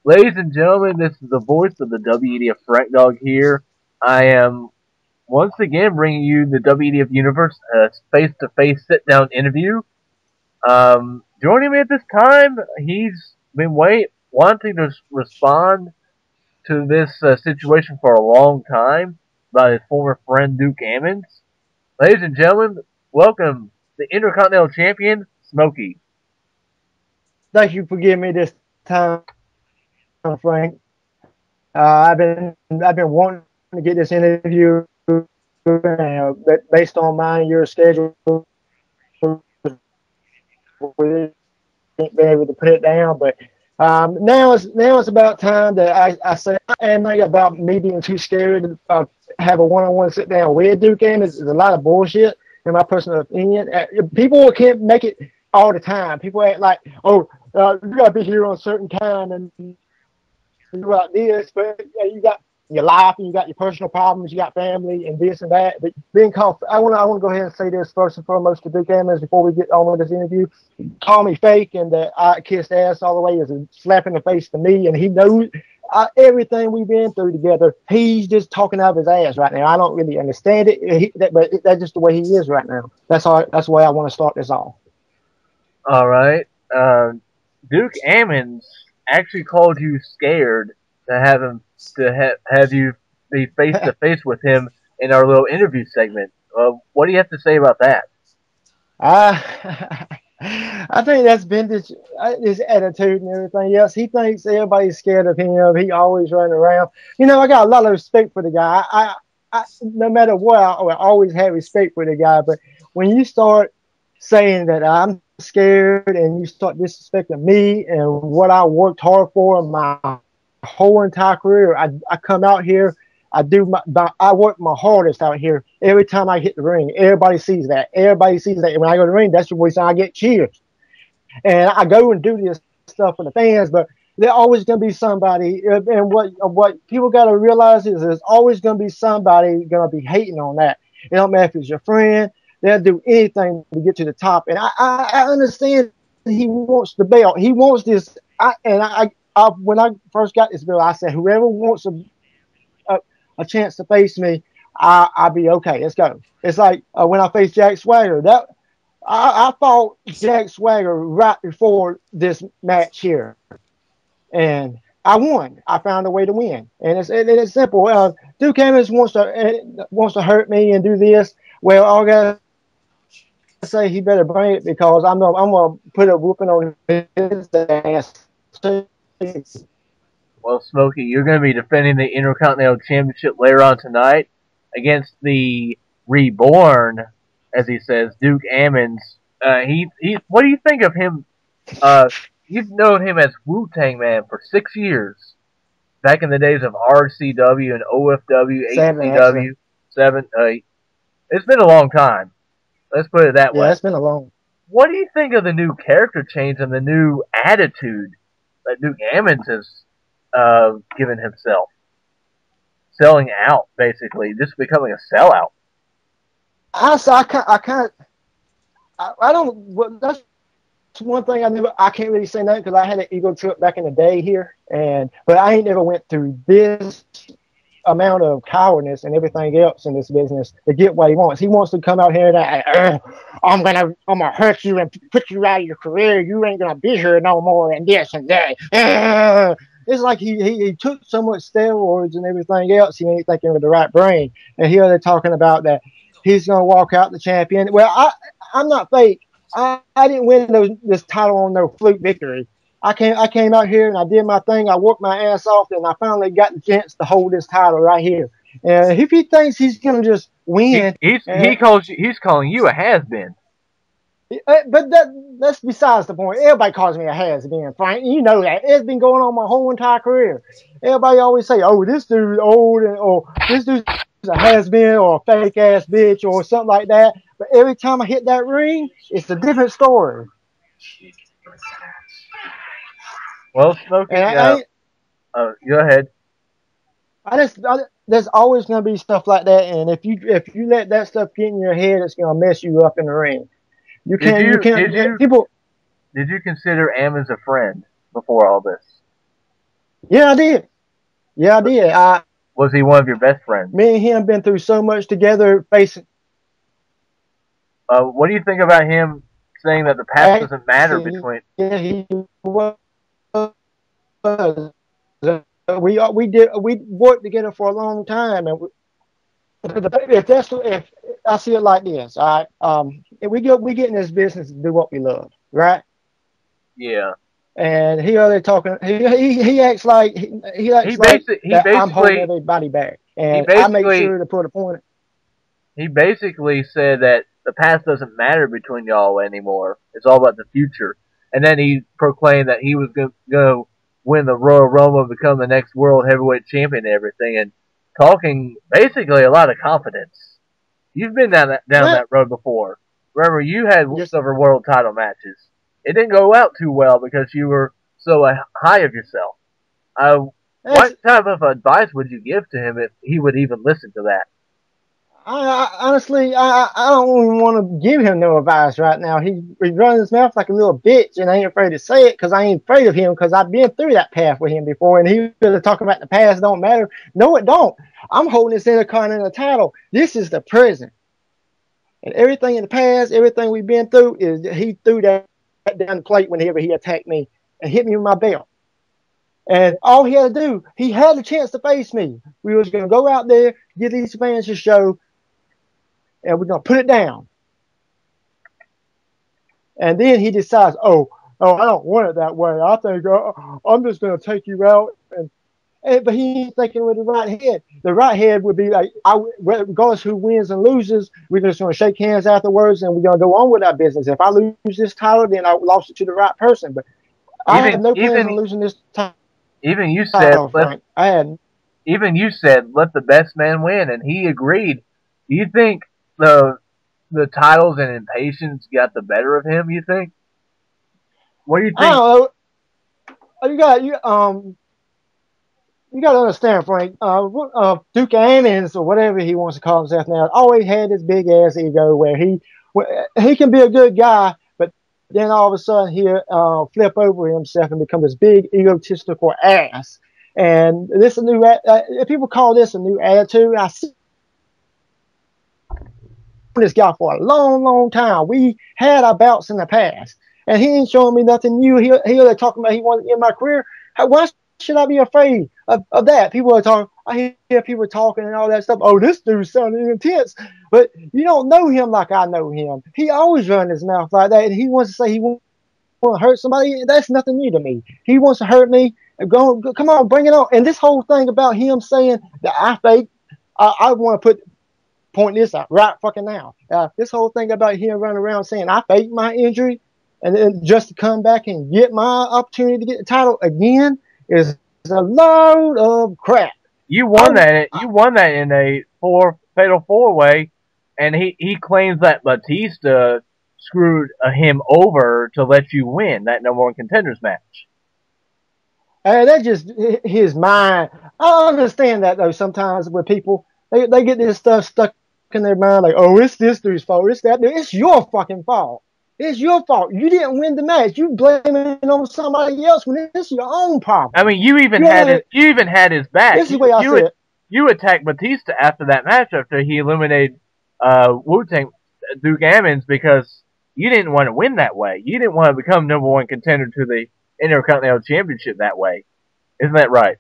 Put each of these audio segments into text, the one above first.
Ladies and gentlemen, this is the voice of the WEDF Frank Dog here. I am once again bringing you the WEDF Universe face-to-face sit-down interview. Joining me at this time, he's been wanting to respond to this situation for a long time by his former friend Duke Ammons. Ladies and gentlemen, welcome the Intercontinental Champion, Smokey. Thank you for giving me this time, Frank. I've been wanting to get this interview based on mine and your schedule. We ain't been able to put it down, but now it's about time that I say and about me being too scared to have a one-on-one sit down with Duke Ammons is a lot of bullshit in my personal opinion. People can't make it all the time. People act like, oh, you gotta be here on a certain time and about this, but you got your life and you got your personal problems, you got family and this and that. But being called, I want to go ahead and say this first and foremost to Duke Ammons before we get on with this interview. Call me fake and that I kissed ass all the way is a slap in the face to me, and he knows everything we've been through together. He's just talking out of his ass right now. I don't really understand it, but that's just the way he is right now. That's the way I want to start this off. All right. Duke Ammons actually called you scared to have him have you be face to face with him in our little interview segment. What do you have to say about that? I I think that's been his attitude and everything else. He thinks everybody's scared of him. He always running around. I got a lot of respect for the guy. No matter what, I always had respect for the guy. But when you start saying that I'm scared and you start disrespecting me and what I worked hard for my whole entire career, I come out here. I work my hardest out here every time I hit the ring. Everybody sees that. Everybody sees that. And when I go to the ring, that's the reason I get cheers. And I go and do this stuff for the fans, but there's always going to be somebody. And what people got to realize is there's always going to be somebody going to be hating on that. It don't matter if it's your friend. They'll do anything to get to the top. And I understand he wants the belt. He wants this. When I first got this belt, I said, whoever wants a chance to face me, I'll be okay. Let's go. It's like when I faced Jack Swagger. I fought Jack Swagger right before this match here, and I won. I found a way to win, and it's simple. Duke Ammons wants to hurt me and do this. Well, all I gotta say, he better bring it because I'm gonna put a whooping on his ass. Well, Smokey, you're going to be defending the Intercontinental Championship later on tonight against the reborn, as he says, Duke Ammons. What do you think of him? You've known him as Wu-Tang Man for 6 years, back in the days of RCW and OFW, HCW, 7. It's been a long time. Let's put it that way. Yeah, it's been a long. What do you think of the new character change and the new attitude that Duke Ammons has given himself? Selling out, basically. Just becoming a sellout. I don't. That's one thing I can't really say nothing because I had an ego trip back in the day here, but I ain't never went through this amount of cowardness and everything else in this business to get what he wants. He wants to come out here and I'm gonna hurt you and put you out of your career. You ain't gonna be here no more and this and that. It's like he took so much steroids and everything else. He ain't thinking with the right brain. And here they're talking about that he's gonna walk out the champion. Well, I'm not fake. I didn't win this title on no fluke victory. I came out here and I did my thing. I worked my ass off, and I finally got the chance to hold this title right here. And if he thinks he's gonna just win, he's calling you a has been. But that's besides the point. Everybody calls me a has been, Frank. You know that. It's been going on my whole entire career. Everybody always say, "Oh, this dude's old," or "This dude's a has been," or a fake ass bitch, or something like that. But every time I hit that ring, it's a different story. Well, Smokey, go ahead. There's always going to be stuff like that, and if you let that stuff get in your head, it's going to mess you up in the ring. Did you consider Ammons a friend before all this? Yeah, I did. Yeah, I did. Was he one of your best friends? Me and him been through so much together, facing. What do you think about him saying that the past doesn't matter Actually, between? yeah, he was. We worked together for a long time, and if I see it like this, all right, if we get in this business to do what we love, right? Yeah. And he other talking, he acts like he acts like He that I'm holding basically everybody back, he and I make basically sure to put a point. he basically said that the past doesn't matter between y'all anymore. It's all about the future. And then he proclaimed that he was going to win the Royal Rumble, become the next world heavyweight champion, and everything. And talking basically a lot of confidence. You've been down Well, that road before. Remember, you had just silver world title matches. It didn't go out too well because you were so high of yourself. that's What type of advice would you give to him if he would even listen to that? honestly, I don't even want to give him no advice right now. He runs his mouth like a little bitch, and I ain't afraid to say it because I ain't afraid of him because I've been through that path with him before. And he was talking about the past don't matter. No, it don't. I'm holding this Intercontinental title. This is the present, and everything in the past, everything we've been through is he threw that down the plate whenever he attacked me and hit me with my belt. And all he had to do, he had a chance to face me. We was going to go out there, give these fans a show, and we're going to put it down. And then he decides, I don't want it that way. I think I'm just going to take you out. But he ain't thinking with the right head. The right head would be like, regardless who wins and loses, we're just going to shake hands afterwards and we're going to go on with our business. If I lose this title, then I lost it to the right person. But I Even had no plans on even losing this even you said title, Frank. let the best man win, and he agreed. Do you think the titles and impatience got the better of him? You think? What do you I think? don't know. You got to understand, Frank. Duke Ammons or whatever he wants to call himself now, always had this big ass ego where he can be a good guy, but then all of a sudden he'll flip over himself and become this big egotistical ass. And this a new. People call this a new attitude. I see this guy for a long, long time. We had our bouts in the past, and he ain't showing me nothing new. He'll talking about he wants to end my career. Why should I be afraid of that? People are talking. I hear people talking and all that stuff. Oh, this dude sounding intense, but you don't know him like I know him. He always run his mouth like that, and he wants to say he wants to hurt somebody. That's nothing new to me. He wants to hurt me. Go, come on, bring it on. And this whole thing about him saying that I fake, I want to point this out right fucking now. This whole thing about him running around saying I faked my injury and then just to come back and get my opportunity to get the title again is a load of crap. You won I'm, that. You won that in a fatal four way, and he claims that Batista screwed him over to let you win that number one contenders match. that's just his mind. I understand that though. Sometimes with people, they get this stuff stuck in their mind, like, oh, it's this dude's fault. It's that dude. It's your fucking fault. It's your fault. You didn't win the match. You blaming it on somebody else when it's your own problem. I mean, you even had his back. This is the way I see it. You attacked Batista after that match after he eliminated Wu Tang Duke Ammons because you didn't want to win that way. You didn't want to become number one contender to the Intercontinental Championship that way. Isn't that right?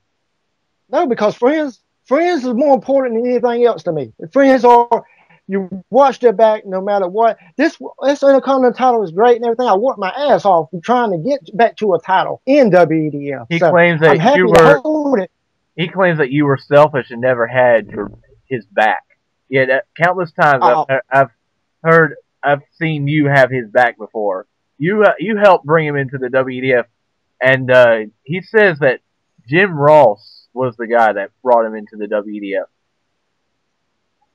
No, because friends is more important than anything else to me. Friends are you watch their back no matter what. This Intercontinental title is great and everything. I worked my ass off trying to get back to a title in WEDF. He so claims that I'm happy to hold it. He claims that you were selfish and never had his back. Yet countless times I've seen you have his back before. You helped bring him into the WEDF, and he says that Jim Ross was the guy that brought him into the WEDF.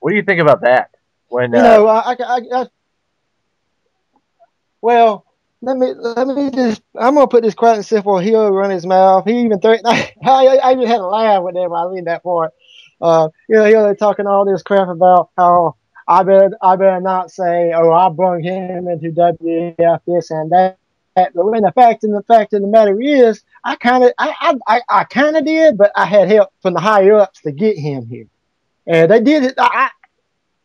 What do you think about that? When well, let me just. I'm gonna put this quiet and simple. He'll run his mouth. He even threatened. I even had a laugh with him. I lean that part. He'll talking all this crap about how I better not say, oh, I brung him into WWF this and that. But when the fact of the matter is, I kind of did, but I had help from the higher ups to get him here, and they did it.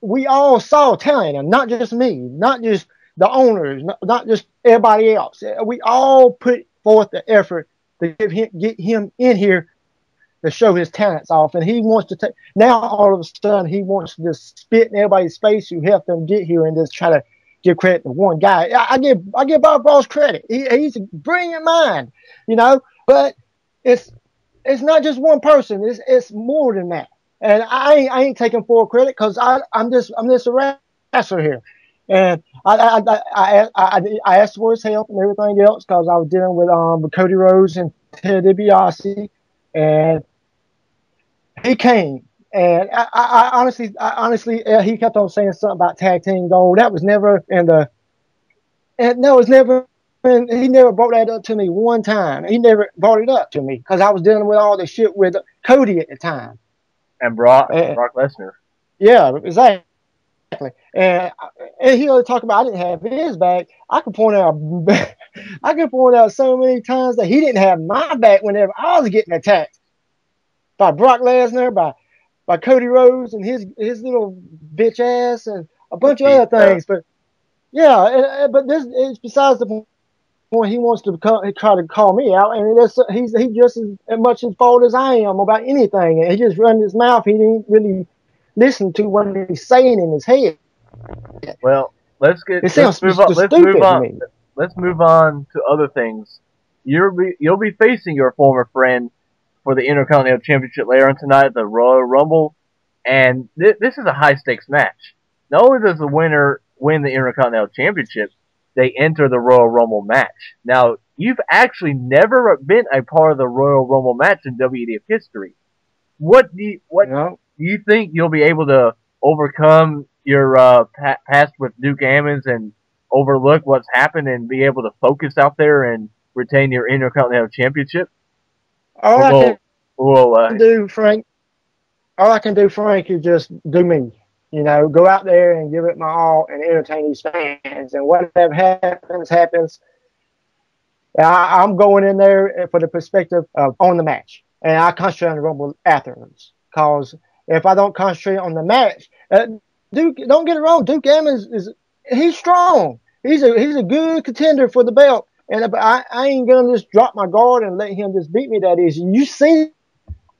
We all saw talent, and not just me, not just the owners, not just everybody else. We all put forth the effort to get him in here to show his talents off, and he wants to take. Now all of a sudden, he wants to just spit in everybody's face who helped them get here, and just try to give credit to one guy. I give Bob Ross credit. He's a brilliant mind, But it's not just one person. It's more than that. And I ain't taking full credit because I'm just a wrestler here. And I asked for his help and everything else because I was dealing with Cody Rhodes and Ted DiBiase, and he came. And I honestly, he kept on saying something about tag team gold. That was never in the. And no, it's never. And he never brought that up to me one time. He never brought it up to me because I was dealing with all the shit with Cody at the time. And Brock Lesnar. Yeah, exactly. And he always talk about I didn't have his back. I could point out so many times that he didn't have my back whenever I was getting attacked by Brock Lesnar, by Cody Rhodes and his little bitch ass, and a bunch of other things. But yeah, but this is besides the point. He wants to try to call me out, and he's just as much his fault as I am about anything. And he just run his mouth. He didn't really listen to what he's saying in his head. Well, let's move on to other things. You'll be facing your former friend for the Intercontinental Championship later on tonight at the Royal Rumble, and this is a high stakes match. Not only does the winner win the Intercontinental Championship, they enter the Royal Rumble match. Now, you've actually never been a part of the Royal Rumble match in WEDF history. What do you think you'll be able to overcome your past with Duke Ammons and overlook what's happened and be able to focus out there and retain your Intercontinental Championship? All I can do, Frank, is just do me. Go out there and give it my all and entertain these fans. And whatever happens. I'm going in there for the perspective of on the match. And I concentrate on the Rumble afterwards. Because if I don't concentrate on the match, Duke, don't get it wrong, Duke Ammons he's strong. He's a good contender for the belt. And I ain't going to just drop my guard and let him just beat me that easy. You see,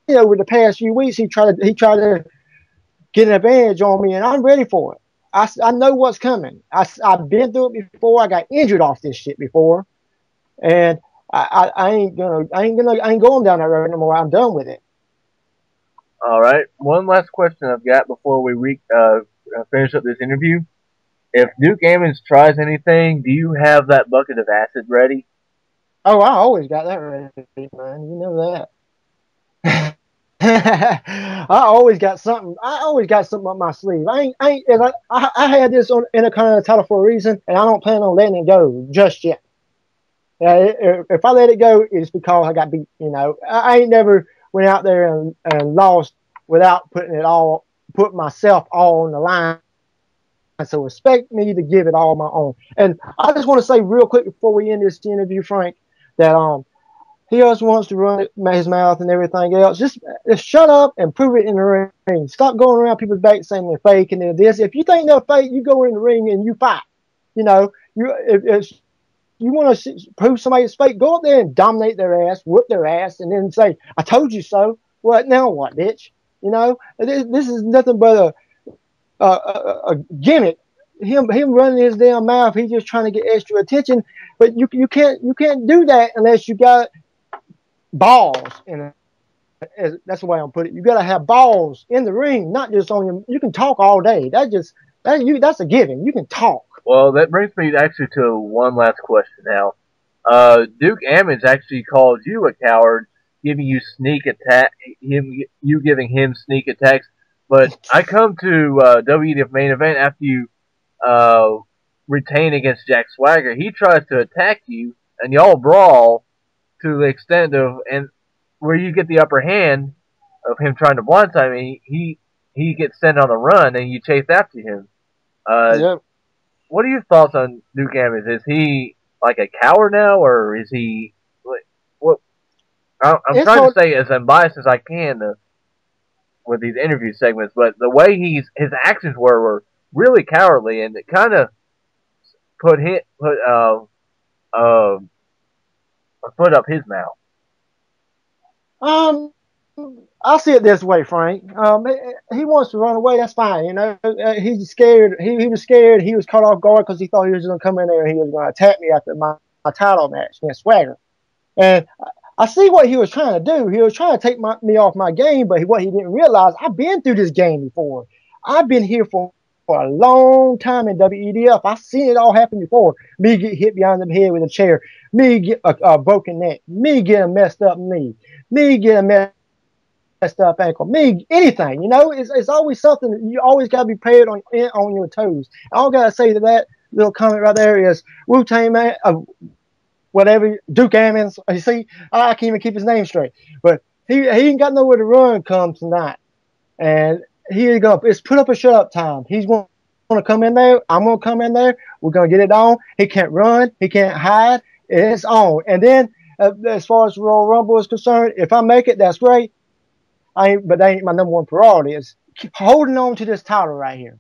over the past few weeks, he tried to get an advantage on me, and I'm ready for it. I know what's coming. I've been through it before. I got injured off this shit before, and I ain't going down that road no more. I'm done with it. All right. One last question I've got before we finish up this interview. If Duke Ammons tries anything, do you have that bucket of acid ready? Oh, I always got that ready, man. You know that. I always got something up my sleeve. I had this on Intercontinental title for a reason, and I don't plan on letting it go just yet. If I let it go, it's because I got beat. I ain't never went out there and lost without putting myself all on the line. So expect me to give it all my own. And I just want to say real quick before we end this interview, Frank, that he just wants to run his mouth and everything else. Just shut up and prove it in the ring. Stop going around people's back saying they're fake and they're this. If you think they're fake, you go in the ring and you fight. If you want to prove somebody's fake, go up there and dominate their ass, whoop their ass, and then say, "I told you so." What now? What, bitch? This is nothing but a gimmick. Him running his damn mouth. He's just trying to get extra attention. But you can't do that unless you got balls. That's the way I'll put it. You got to have balls in the ring, not just on your. You can talk all day. That's a given. You can talk. Well, that brings me actually to one last question now. Duke Ammons actually called you a coward, giving you sneak attack. You giving him sneak attacks. But I come to WEDF main event after you retain against Jack Swagger. He tries to attack you, and y'all brawl to the extent of and where you get the upper hand of him trying to blindside me. He gets sent on the run, and you chase after him. Yep. What are your thoughts on Duke Ammons? Is he like a coward now, or is he? What? I'm It's trying to hard. stay as unbiased as I can with these interview segments, but the way his actions were really cowardly, and it kind of put a foot up his mouth. Um, I see it this way, Frank. He wants to run away. That's fine. You know, he's scared. He was scared. He was caught off guard because he thought he was going to come in there and he was going to attack me after my title match against Swagger. And I see what he was trying to do. He was trying to take me off my game, but what he didn't realize, I've been through this game before. I've been here for a long time in WEDF. I've seen it all happen before. Me get hit behind the head with a chair. Me get a broken neck. Me get a messed up knee. Me get a messed up ankle. Me, anything. You know, it's always something. You always got to be prepared on your toes. All I got to say to that little comment right there is Wu-Tang Man, whatever, Duke Ammons. You see, I can't even keep his name straight. But he ain't got nowhere to run come tonight. And it's put up a shut up time. He's going to come in there. I'm going to come in there. We're going to get it on. He can't run. He can't hide. It's on. And then as far as Royal Rumble is concerned, if I make it, that's great. But that ain't my number one priority. It's holding on to this title right here.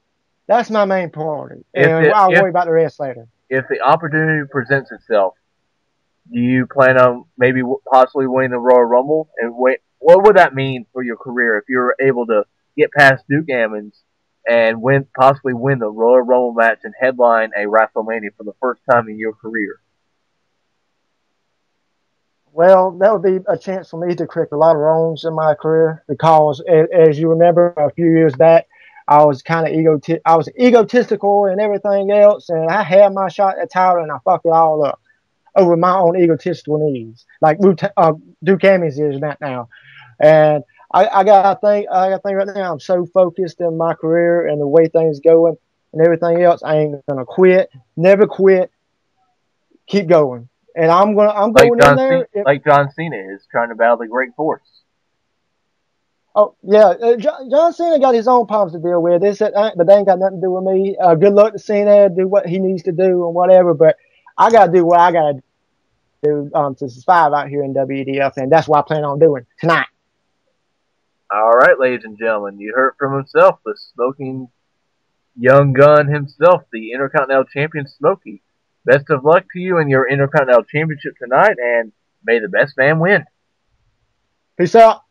That's my main priority. And I'll worry about the rest later. If the opportunity presents itself, do you plan on maybe possibly winning the Royal Rumble? And what would that mean for your career if you were able to get past Duke Ammons and possibly win the Royal Rumble match and headline a WrestleMania for the first time in your career? Well, that would be a chance for me to correct a lot of wrongs in my career because, as you remember, a few years back, I was kind of egotistical and everything else, and I had my shot at the title and I fucked it all up over my own egotistical needs, like Duke Ammons is that now. And I got to think right now, I'm so focused in my career and the way things going and everything else, I ain't gonna quit, never quit, keep going. And I'm going in there. Like John Cena is trying to battle the Great Force. Oh yeah, John Cena got his own problems to deal with. But they ain't got nothing to do with me. Good luck to Cena, do what he needs to do and whatever. But I gotta do what I gotta do to survive out here in WEDF, and that's what I plan on doing tonight. All right, ladies and gentlemen, you heard from himself, the smoking young gun himself, the Intercontinental Champion Smokey. Best of luck to you in your Intercontinental Championship tonight, and may the best man win. Peace out.